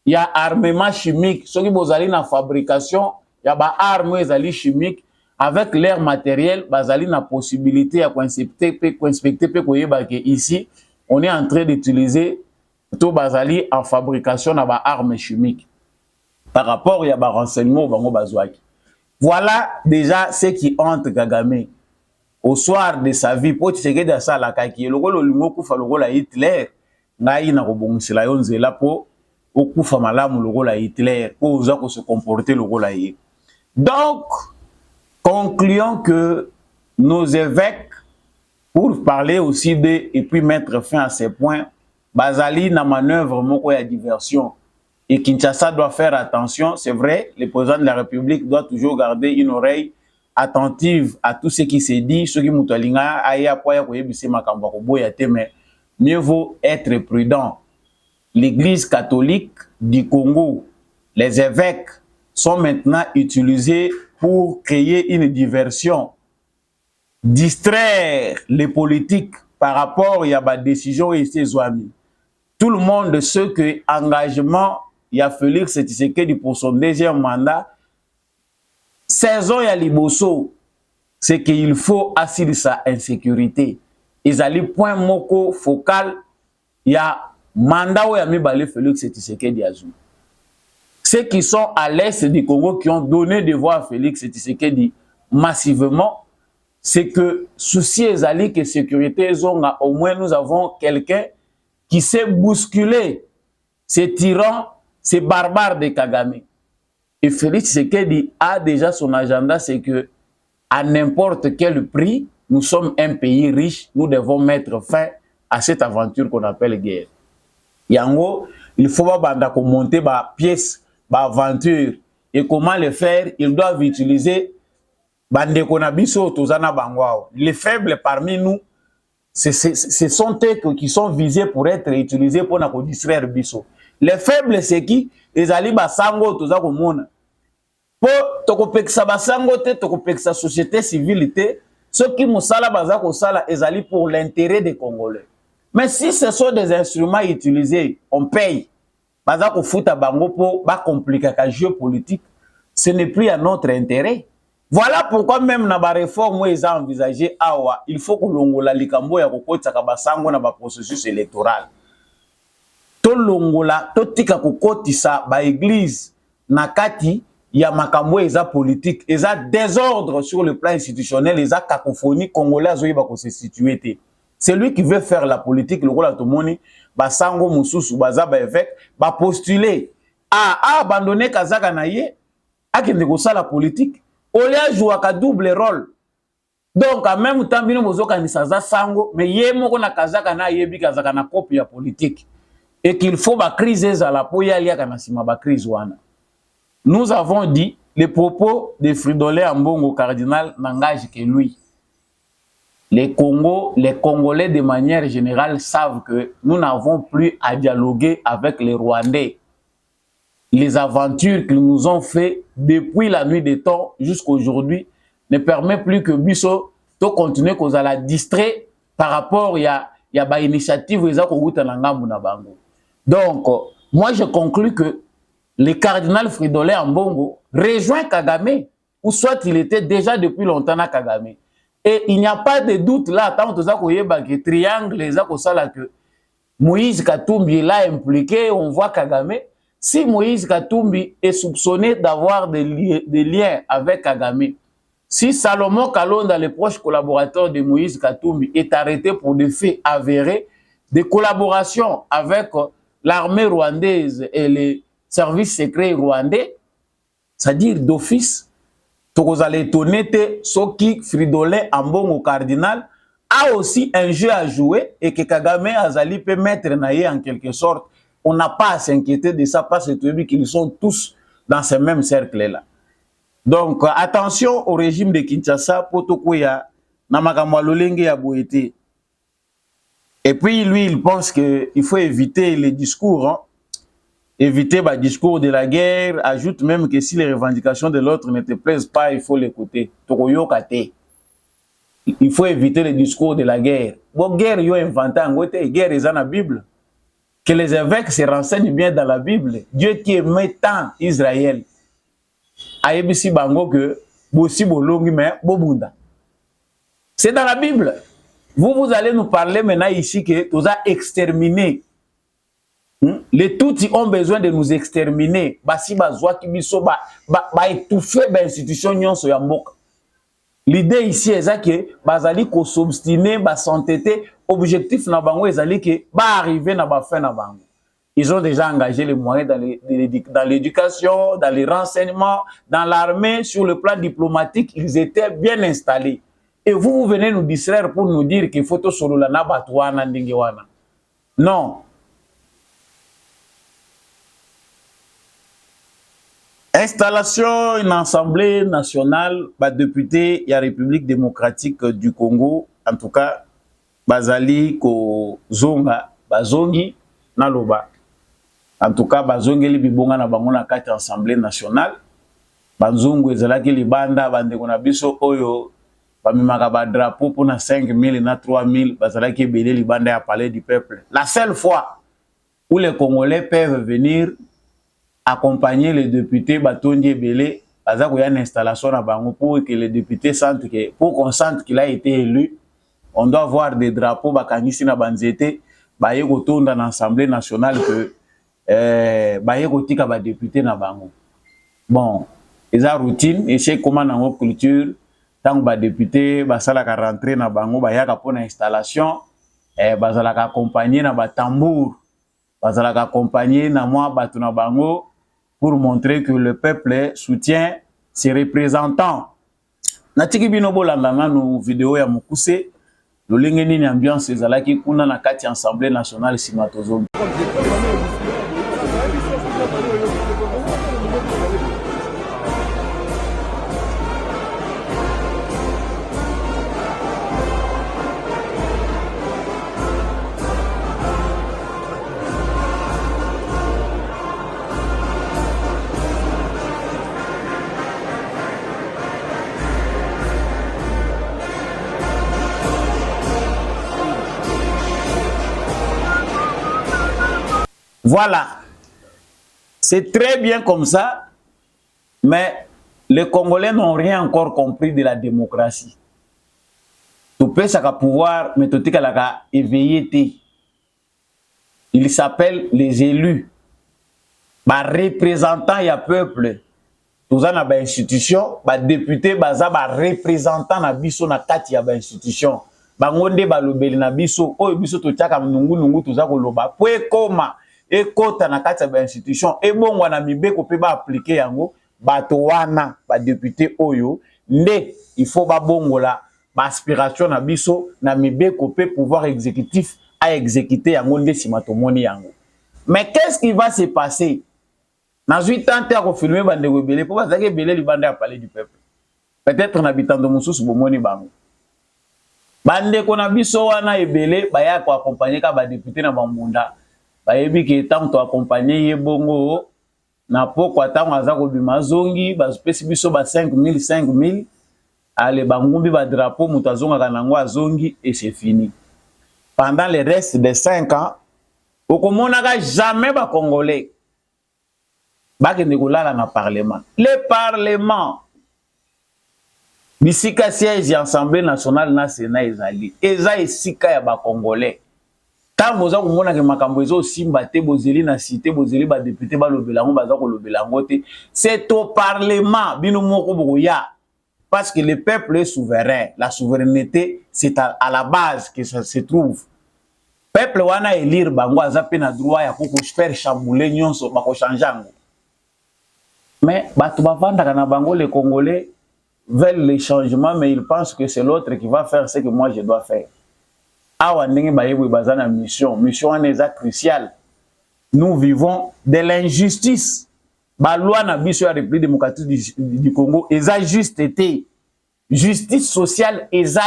ya armement chimique soki bozali na fabrication ya ba arme ezali chimique avec leur matériel bazali na possibilité ya inspecter pe koyeba ke ici on est en train d'utiliser tout bazali en fabrication na ba armes chimiques par rapport à ba renseignement bango bazwaki. Voilà déjà ce qui hante Kagame au soir de sa vie pour Tshisekedi asala kaki lokolo lingo kufa lokola Hitler ngai na kobongisela yo nzela po okufa malamu lokola Hitler po oza ko se comporter lokola ye. Donc concluons que nos évêques pour parler aussi de et puis mettre fin à ces points bazali na manœuvre moko ya diversion et Kinshasa doit faire attention. C'est vrai, le président de la République doit toujours garder une oreille attentive à tout ce qui se dit, ce qui mutalinga aya poya koyebise makambo ko boya te, mais mieux vaut être prudent. L'église catholique du Congo, les évêques sont maintenant utilisés pour créer une diversion, distraire les politiques par rapport à la décision et ses amis. Tout le monde sait que l'engagement, il y a Félix Tshisekedi pour son deuxième mandat, saison ya liboso, c'est qu'il faut assurer sa insécurité. Ils allaient point moko focal, il y a mandat où il y a mis balé Félix Tshisekedi Azou. Ceux qui sont à l'est du Congo, qui ont donné des voix à Félix Tshisekedi massivement, c'est que souci ezali que sécurité zonga, au moins nous avons quelqu'un qui s'est bousculé ces tyrans, ces barbares de Kagame. Et Félix Tshisekedi a déjà son agenda, c'est que à n'importe quel prix, nous sommes un pays riche, nous devons mettre fin à cette aventure qu'on appelle guerre. Yango, il faut pas monter ma pièce, ma aventure. Et comment le faire? Ils doivent utiliser les faibles parmi nous. Ce sont eux qui sont visés pour être utilisés pour nous distraire biso. Les faibles, c'est qui? ezali basango toza komona po tokopekisa basango te tokopekisa société civile te soki mosala baza kosala ezali pour l'intérêt des Congolais. Mais si ce sont des instruments utilisés on paye baza kofuta bango po ba compliquer ka jeu politique, ce n'est plus à notre intérêt. Voilà pourquoi même na ba réforme où ils ont envisagé awa, il faut que longola likambo ya kokotisa ka basango na ba processus électoral. To longola to tika kokotisa ba église na kati ya makambo eza politique, eza désordre sur le plan institutionnel, eza cacophonie congolais azoyeba ko se situer te. Celui qui veut faire la politique le rôle atomoni basango mususu baza ba évêque ba postuler a abandonner kazaka na ye akende ko sala politique. Olia joua ka double rôle. Donc en même temps bino bozoka ni saza sango mais ye moko na kazaka na yebi kazaka na copie ya politique et qu'il faut ba crise à la poya lia kana sima ba crise wana. Nous avons dit les propos de Fridolin Ambongo cardinal n'engagent que lui. Les Congolais de manière générale savent que nous n'avons plus à dialoguer avec les Rwandais. Les aventures qu'ils nous ont fait depuis la nuit des temps jusqu'à aujourd'hui ne permet plus que Bisso to continuer qu'on a la distrait par rapport à ba initiative na bango. Donc moi je conclus que le cardinal Fridolin Ambongo rejoint Kagame ou soit il était déjà depuis longtemps à Kagame. Et il n'y a pas de doute là tant que triangle les que Moïse Katumbi est là impliqué, on voit Kagame. Si Moïse Katumbi est soupçonné d'avoir des liens avec Kagame, si Salomon Kalonda, le proche collaborateur de Moïse Katumbi, est arrêté pour des faits avérés, des collaborations avec l'armée rwandaise et les services secrets rwandais, c'est-à-dire d'office, vous allez étonner ce qui Fridolin Ambongo cardinal a aussi un jeu à jouer et que Kagame Azali peut mettre naïe en quelque sorte. On n'a pas à s'inquiéter de ça parce qu'ils sont tous dans ce même cercle-là. Donc, attention au régime de Kinshasa, Potokoya, Namakamwa Lolenge ya Boete. Et puis, lui, il pense qu'il faut éviter les discours, hein. Éviter le discours de la guerre, ajoute même que si les revendications de l'autre ne te plaisent pas, il faut l'écouter. Il faut éviter le discours de la guerre. Bon, guerre, ils ont inventé en Gote, guerre, ils ont la Bible. Que les évêques se renseignent bien dans la Bible. Dieu qui aimait tant Israël. Aïebisi bango que bossi bolongi mais bobunda. C'est dans la Bible. Vous allez nous parler maintenant ici que tu as exterminé. Les Tutsis ont besoin de nous exterminer. Basi bazwa kibiso ba étouffer ba institution nyonso ya mboka. L'idée ici est que bazali ko s'obstiner, ba s'entêter, objectif na bango ezali que ba arriver na ba fin na bango. Ils ont déjà engagé les moyens dans l'éducation, dans les renseignements, dans l'armée, sur le plan diplomatique, ils étaient bien installés. Et vous venez nous distraire pour nous dire qu'il faut tout solo la nabatouana ndingewana. Non. Installation une assemblée nationale, député, il y a République démocratique du Congo, en tout cas, Bazali ko zonga, bazongi naloba. En tout cas, bazongi li bibonga na bango na kati assemblée nationale. Banzungu ezalaki libanda bandeko na biso oyo bamimaka ba drapeau pour na 5000 na 3000 bazalaki ebele libanda ya palais du peuple. La seule fois où les Congolais peuvent venir accompagner les députés Batondi Ebele, baza ko ya une installation na bango pour que les députés sentent que pour qu'on sente qu'il a été élu, on doit voir des drapeaux bakangisi na banzete baye ko tonda na assemblée nationale que baye ko tika ba député na bango. Bon, eza routine et c'est comment dans notre culture tant ba député basala ka rentrer na bango baya ka pona installation bazala ka accompagner na ba tambour, bazala ka accompagner na moi batu na bango pour montrer que le peuple soutient ses représentants. Natiki bino bolanda na no vidéo ya Mukuse lolenge nini ambiance ezalaki kuna na kati assemblée nationale simatozo. Voilà. C'est très bien comme ça, mais les Congolais n'ont rien encore compris de la démocratie. Tout peut ça pouvoir, mais tout est éveillé. Ils s'appellent les élus. Bah, représentants, il y a peuple. Tout ça, il y a institution. Bah, député, bah, ça, bah, représentant, na biso, na kati, ya institution. Bah, ngonde, bah, lobeli, na biso. Oh, biso, to tchaka, nungu, tout ça, koloba. Pwe, koma. Et kota, na kati, ya institution. Et bon, wana, mibe, ko pe, ba, appliquer, yango. Bah, to wana, bah, député, oyo. Nde, il faut, bah, bongo, la, bah, aspiration, na biso, na mibe, ko pe, pouvoir exécutif, à exécuter, yango, nde, si matomoni, yango. Mais qu'est-ce qui va se passer? Dans 8 ans, tu as filmé Bande Webele. Pourquoi ça que Belé li bande a parlé du peuple? Peut-être un habitant de Moussous Bomoni Bango. Bande qu'on a biso wana ebele, ba ya ko accompagner ka ba député na Bambunda. Ba yebi ke tant to accompagner ye bongo na poko tant aza ko bima zongi, ba spesi biso ba 5000. Allez bangumbi ba drapeau mutazonga kanango azongi et c'est fini. Pendant le reste des 5 ans, okomonaka jamais ba Congolais na parlement. Le parlement, bisika siège l'Assemblée nationale na Sénat ezali. Eza esika ya ba Congolais. Tant boza komona ke makambo ezo simba te bozeli na cité bozeli ba député ba lobelango baza ko lobelango te. C'est au parlement bino moko boya. Parce que le peuple est souverain. La souveraineté, c'est à la base que ça se trouve. Peuple wana élire bango azape na droit ya ko faire chambouler nyonso ba ko changer. Mais les Congolais veulent les changements, mais ils pensent que c'est l'autre qui va faire ce que moi je dois faire. Mission est cruciale. Nous vivons de l'injustice. La loi na biso ya République démocratique du Congo est juste été. Justice sociale est.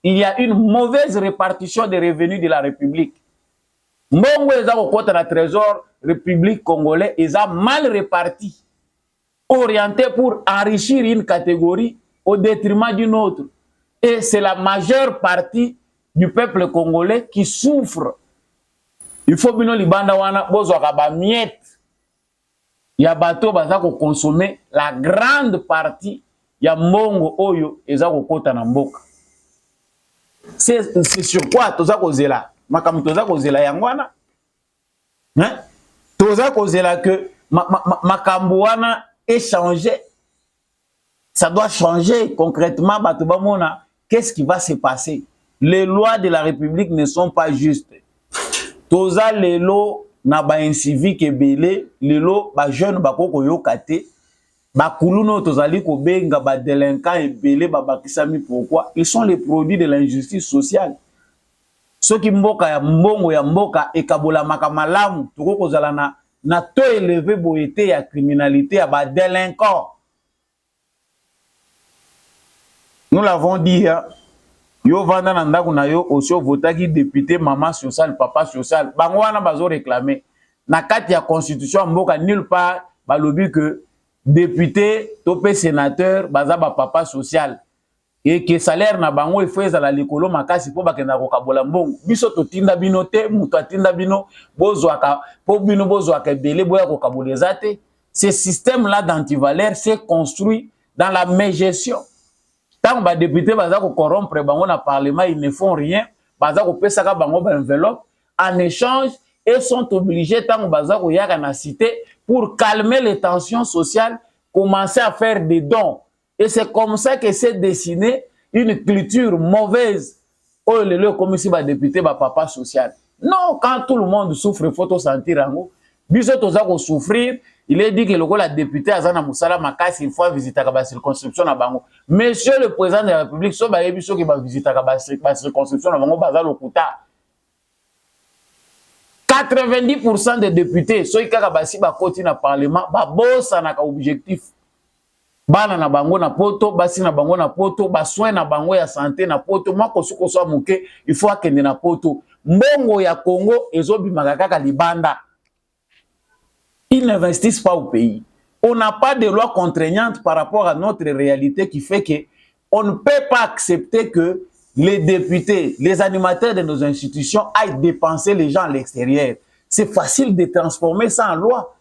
Il y a une mauvaise répartition des revenus de la République. Mbongo eza ko kota na trésor République congolais est mal réparti. Orienté pour enrichir une catégorie au détriment d'une autre. Et c'est la majeure partie du peuple congolais qui souffre. Il faut bino libanda wana bozo akaba miette. Ya bato baza ko consommer la grande partie ya mbongo oyo eza ko kota na mboka. C'est sur quoi toza ko zela? Makamu toza ko zela yangwana? Hein? Toza ko zela que makambu wana échanger. Ça doit changer concrètement. Qu'est-ce qui va se passer? Les lois de la République ne sont pas justes. Toza les lois na ba incivique ebele, les lois ba jeune ba koko yokate, ba kuluno tozali ko benga ba délinquants ebele ba bakisami pourquoi? Ils sont les produits de l'injustice sociale. Ceux qui mboka ya mbongo ya mboka ekabola makamalamu, toko kozala na taux élevé boyete ya criminalité ya ba délinquants. Nous l'avons dit, yo vanda na ndako na yo osio votaki député maman social papa social. Bango wana bazo réclamer na kati ya constitution mboka nulle part balobi que député topé sénateur baza ba papa social. Et que salaire na bango il faut ezala likolo makasi po bakenda ko kabola mbongo. Biso to tinda bino te, muto atinda bino bozwaka po bino bozwaka ebele boya ko kaboleza te. Ce système là d'antivaleur s'est construit dans la mégestion. Tant que les députés vont corrompre le Parlement, ils ne font rien. Ils vont payer une enveloppe en échange et sont obligés, tant que ils vont cité, pour calmer les tensions sociales, commencer à faire des dons. Et c'est comme ça que s'est dessinée une culture mauvaise. Oh, comme si les députés va papa social. Non, quand tout le monde souffre, il faut tout sentir en haut. Biso toza ko souffrir. Il est dit que le député Azana Moussala Makasi, il faut visiter la circonscription à Bango. Monsieur le président de la République, so ba yebiso qui va visiter la circonscription à Bango, bazal okuta. 90% des députés, so ikaka basi ba koti na parlement, ba bossa na ka objectif. Bana na bango na poto, basi na bango na poto, ba soin na bango ya santé na poto, moko suko so muke, il faut akende na poto. Mbongo ya Congo ezobi makaka libanda. Ils n'investissent pas au pays. On n'a pas de loi contraignante par rapport à notre réalité qui fait que on ne peut pas accepter que les députés, les animateurs de nos institutions aillent dépenser les gens à l'extérieur. c'est facile de transformer ça en loi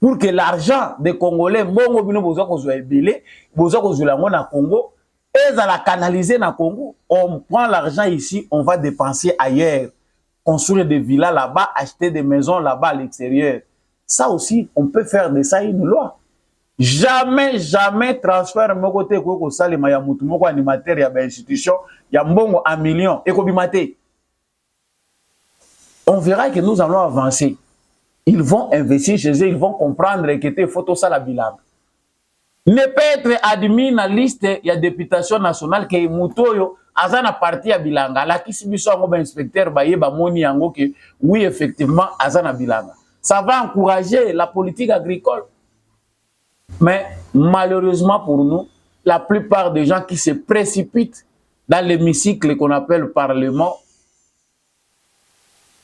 pour que l'argent des Congolais, bongo bino bozo kozwa ebele, bozo kozwa ngo na Congo, et à la canaliser na Congo. On prend l'argent ici, on va dépenser ailleurs, construire des villas là-bas, acheter des maisons là-bas à l'extérieur. Ça aussi, on peut faire de ça une loi. Jamais, jamais transfert mon côté ko sale ma ya mutu moko animateur ya ba institution ya mbongo en millions et ko bimate. On verra que nous allons avancer. Ils vont investir chez eux, ils vont comprendre que te photo ça la bilan. Ne peut être admis na liste ya députation nationale que mutoyo azana parti ya bilanga la kisibiso ngo ba inspecteur ba yeba moni yango que oui effectivement azana bilanga. Ça va encourager la politique agricole. Mais malheureusement pour nous, la plupart des gens qui se précipitent dans l'hémicycle qu'on appelle Parlement,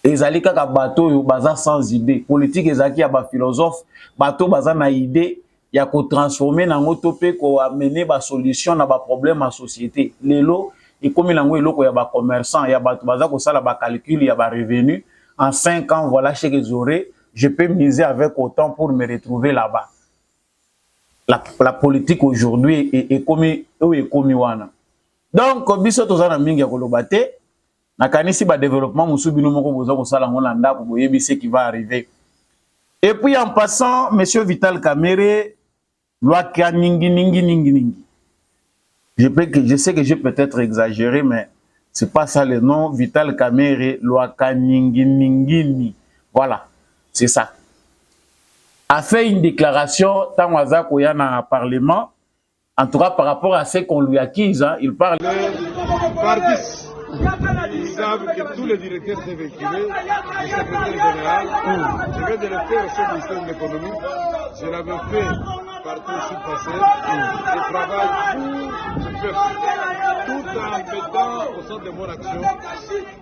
les alika bateau baza sans idée. Politique ezaki ya ba philosophe, bateau baza na idée ya ko transformer na ngotopé ko amener ba solution na ba problème en société. Lelo et comme nango eloko ya ba commerçant, ya bato baza ko sala ba calcul ya ba revenu en 5 ans voilà chez les oreilles, je peux miser avec autant pour me retrouver là-bas. La politique aujourd'hui est commis wana. Donc biso tozana mingi ya kolobate na kanisi ba développement musubi no moko boza ko sala ngona ndako boyebi ce qui va arriver. Et puis en passant monsieur Vital Kamerhe loi ka ningi. Je sais que j'ai peut-être exagéré mais c'est pas ça le nom. Vital Kamerhe loi ka ningi. Voilà, c'est ça. A fait une déclaration tant waza koya na parlement, en tout cas par rapport à ce qu'on lui acquise, hein, il parle. Ils savent que tous les directeurs sont véhiculés, le secrétaire général, je vais de le faire au sein du ministère de l'économie, je l'avais fait partout où je suis passé, je travaille pour le peuple, tout en mettant au centre de mon action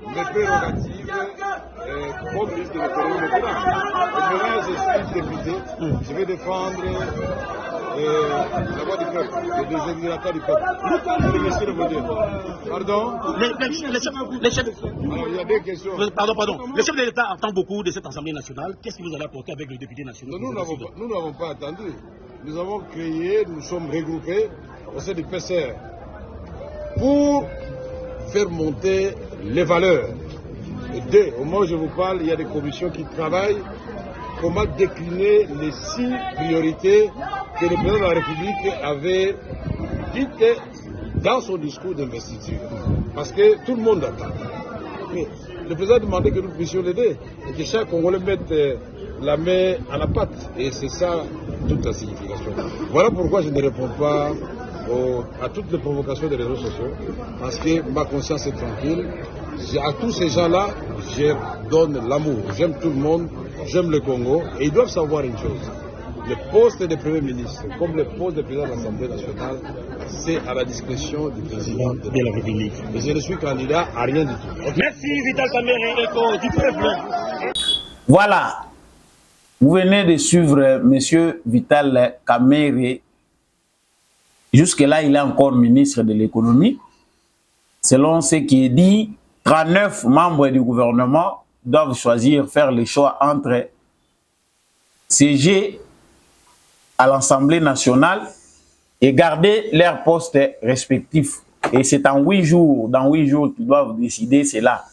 mes prérogatives comme ministre de l'économie maintenant. Et maintenant je suis député, je vais défendre la voix du peuple, les exécuteurs du peuple. Le monsieur de mon Dieu. Pardon? Les chefs... Alors, il y a des questions. Pardon. Le chef de l'État attend beaucoup de cette Assemblée nationale. Qu'est-ce que vous allez apporter avec les députés nationaux? Nous n'avons pas attendu. Nous avons créé, nous sommes regroupés au sein du PCR pour faire monter les valeurs. Et au moment où je vous parle, il y a des commissions qui travaillent comment décliner les 6 priorités que le président de la République avait dites dans son discours d'investiture. Parce que tout le monde attend. Mais le président a demandé que nous puissions l'aider et que chaque Congolais mette la main à la pâte. Et c'est ça toute la signification. Voilà pourquoi je ne réponds pas à toutes les provocations des réseaux sociaux. Parce que ma conscience est tranquille. À tous ces gens-là, je donne l'amour. J'aime tout le monde, j'aime le Congo. Et ils doivent savoir une chose. Le poste de Premier ministre, comme le poste de président de l'Assemblée nationale, c'est à la discrétion du président de la République. Et je ne suis candidat à rien du tout. Merci Vital Kamerhe, écho du peuple. Voilà. Vous venez de suivre monsieur Vital Kamerhe. Jusque-là, il est encore ministre de l'économie. Selon ce qui est dit, 39 membres du gouvernement doivent choisir, faire le choix entre siéger à l'Assemblée nationale et garder leurs postes respectifs. Et c'est en 8 jours, dans 8 jours qu'ils doivent décider cela.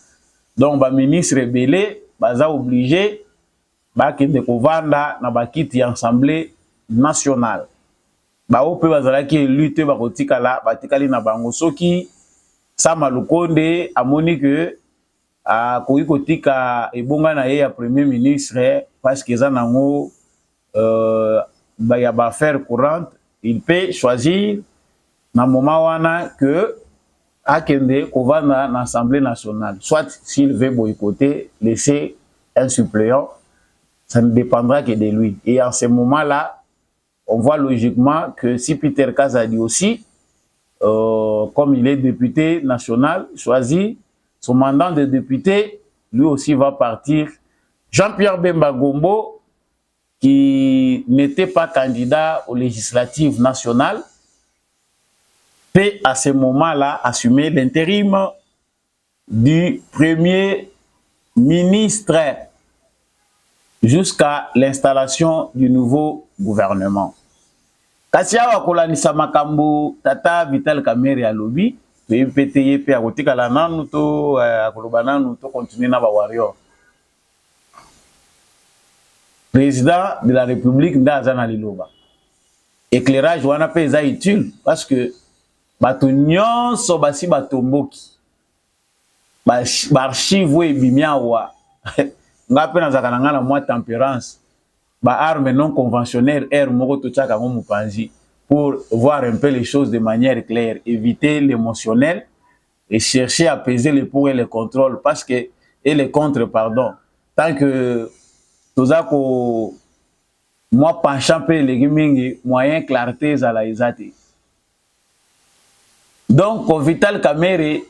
Donc, le ministre Belé va obligé de kovanda na bakiti l'Assemblée nationale. Bao pe bazalaki lutte bakotikala batikali na bango soki Sama Lukonde amoni que koki kotika ebonga na ye ya premier ministre parce que za nango ya ba affaire courante, il peut choisir na moment wana que akende kovanda na l'Assemblée nationale, soit s'il veut boycotter, laisser un suppléant, ça ne dépendra que de lui. Et en ce moment-là, on voit logiquement que si Peter Kazadi aussi, comme il est député national, choisi son mandat de député, lui aussi va partir. Jean-Pierre Bemba Gombo, qui n'était pas candidat aux législatives nationales, peut à ce moment-là assumer l'intérim du premier ministre. jusqu'à l'installation du nouveau gouvernement. Kasi awa kolanisa makambo tata Vital Kamerhe alobi toyebi ye pe akotikala nanu to akoloba nanu to continuer na ba warrior. Président de la République nda aza na liloba. Éclairage wana pe eza utile parce que bato nyonso basi batomboki ba archive ebimi awa nga pe nazaka na nga na mwa tempérance ba armes non conventionnelles air moko totiaka ngo mopanzi pour voir un peu les choses de manière claire, éviter l'émotionnel et chercher à apaiser les pour et les contrôles parce que et les contre pardon tant que tozako moi penchant pe les mingi moyen clarté za la ezate. Donc Vital Kamerhe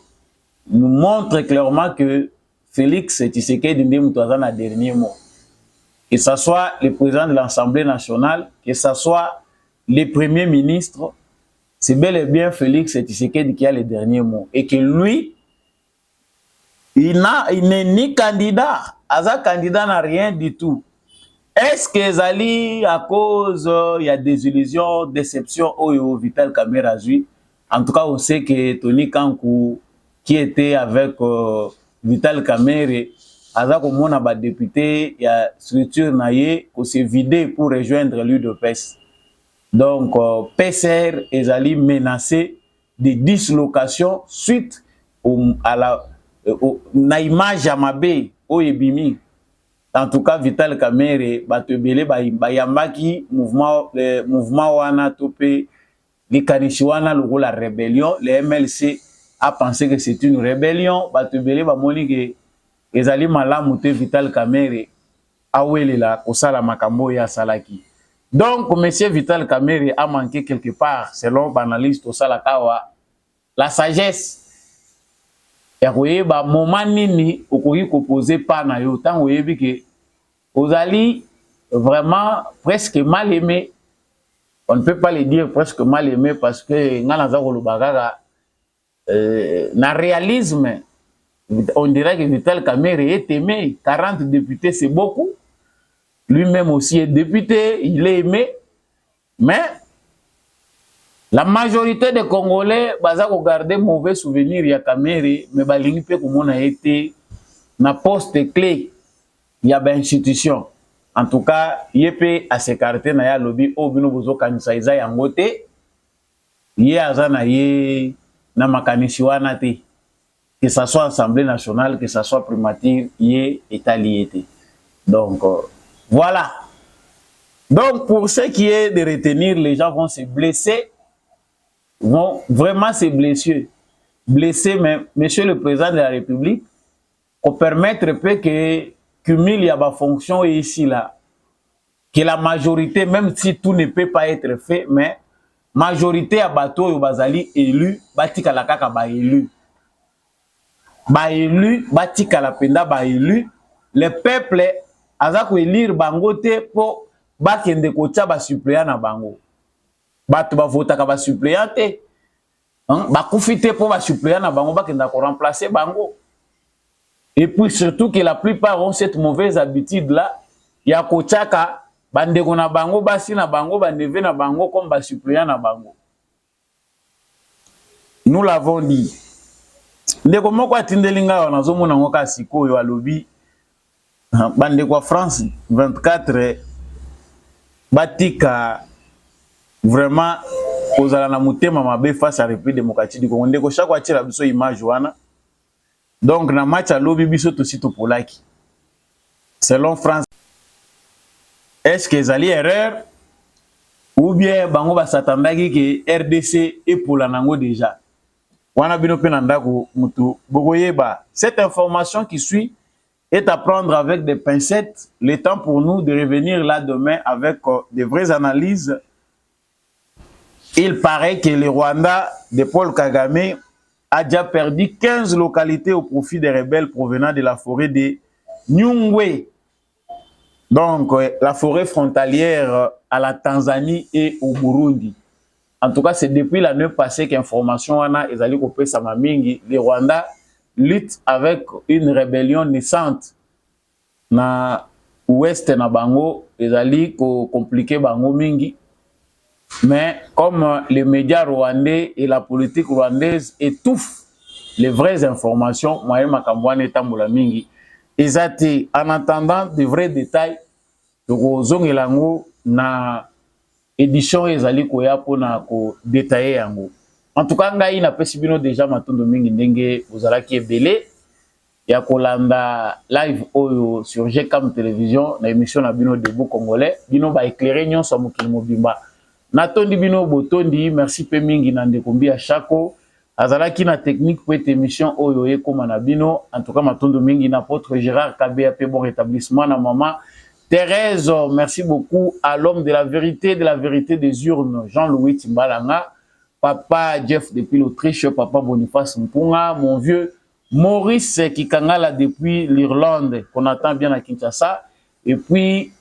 nous montre clairement que Félix Tshisekedi ndi mutu aza na dernier mot. Que ce soit le président de l'Assemblée nationale, que ce soit le premier ministre, c'est bel et bien Félix Tshisekedi qui a le dernier mot. Et que lui, il n'est ni candidat. Aza candidat n'a rien du tout. Est-ce que Zali, à cause il y a des illusions, déceptions au Vital Kamerhe a joué? En tout cas, on sait que Tony Kankou, qui était avec Vital Kamerhe, aza komona ba député ya structure naye ko se vider pour rejoindre l'UDPS. Donc PCR ezali menacé de dislocation suite à la na image ya mabe oyebimi. En tout cas Vital Kamerhe batebele ba yambaki mouvement wana topé likanisi wana lokola rébellion. Le MLC a pensé que c'est une rébellion, batebele ba moni que ezali malamu te Vital Kamerhe awelela kosala makambo ya salaki. Donc monsieur Vital Kamerhe a manqué quelque part selon l'analyste osala kawa la sagesse ya koyeba moment nini okoki koposer pa na yo tango oyebi ke ozali vraiment presque mal aimé. On ne peut pas le dire presque mal aimé parce que nga naza koloba kaka na réalisme. On dirait que Vital Kamerhe est aimé. 40 députés, c'est beaucoup. Lui-même aussi est député, il est aimé. Mais la majorité des Congolais, baza ko garder mauvais souvenir ya Kamerhe, mais balingi pe komona été na poste clé ya ba institution. En tout cas, yepé à s'écarter na ya lobby o bino bozo kanisa iza yango te. Ye aza na ye na makanisi wana te. Que ce soit Assemblée nationale, que ce soit primature, y est allié. Donc, voilà. Donc, pour ce qui est de retenir, les gens vont se blesser, vont vraiment se blesser. Mais, monsieur le président de la République, pour permettre que cumule y a ma fonction ici, là, que la majorité, même si tout ne peut pas être fait, mais majorité à bateau, yo bazali élu, batika la kaka ba élu. Ba élu, batika la penda ba élu, le peuple aza ko élire bango te po bakende kotia ba suppléant na bango. Bato ba votaka ba suppléant te. Ba kufite po ba suppléant na bango bakenda ko remplacer bango. Et puis surtout que la plupart ont cette mauvaise habitude là, ya kotiaka bandeko na bango basi na bango bandeve na bango comme ba suppléant na bango. Nous l'avons dit. Ndeko moko atindelinga wana zomona ngoka sikoyo alobi bandeko France 24 batika vraiment kozala na mutema mabe face à République démocratique du Congo. Ndeko chaque atira biso image wana. Donc na match alobi biso to sito polaki. Selon France, est-ce que ezali erreur ou bien bango ba s'attendaki que RDC est pour la nango déjà. Cette information qui suit est à prendre avec des pincettes. Le temps pour nous de revenir là demain avec des vraies analyses. Il paraît que le Rwanda de Paul Kagame a déjà perdu 15 localités au profit des rebelles provenant de la forêt de Nyungwe. Donc la forêt frontalière à la Tanzanie et au Burundi. En tout cas, c'est depuis l'année passée qu'information wana ezali kopé samamingi, le Rwanda lutte avec une rébellion naissante na ouest na bango ezali ko compliqué bango mingi. Mais comme les médias rwandais et la politique rwandaise étouffent les vraies informations, moyen makambouane etambola mingi. Ezati, en attendant de vrais détails, zongelango na édition ezali koya pona ko détailler yango. En tout cas, ngai na pesi bino déjà matondo mingi ndenge ozalaki ebele ya kolanda live oyo sur GCAM télévision na émission na bino Debout Congolais, bino ba éclairer nyonso mokili mobimba. Natondi bino botondi, merci pe mingi na ndekombi ya Chako. Azalaki na technique pour cette émission oyo ekoma na bino. En tout cas matondo mingi na apôtre Gérard Kabea pe bon rétablissement na maman Thérèse. Merci beaucoup à l'homme de la vérité des urnes, Jean-Louis Timbalanga, papa Jeff depuis l'Autriche, papa Boniface Mpunga, mon vieux Maurice Kikangala depuis l'Irlande qu'on attend bien à Kinshasa, et puis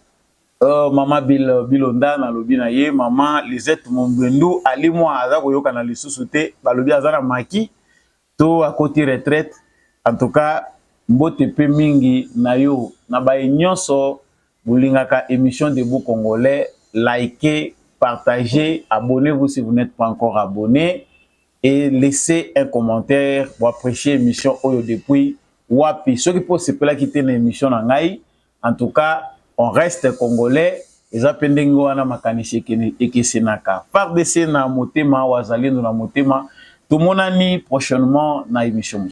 Maman Bilonda na lobi na ye, Maman Lisette Mombendu ali moi aza koyoka na lisusu te balobi aza na maki to à côté retraite. En tout cas mbote pe mingi na yo na ba nyonso bulingaka émission Debout Congolais. Likez, partagez, abonnez-vous si vous n'êtes pas encore abonné et laissez un commentaire pour apprécier l'émission Oyo depuis Wapi. Ceux qui peuvent se plaire quitter l'émission en Ngai. En tout cas, on reste congolais. Les appendengo wana makanishi ekesenaka. Par dessus na motema wazalendo na motema. Tout le monde prochainement na émission.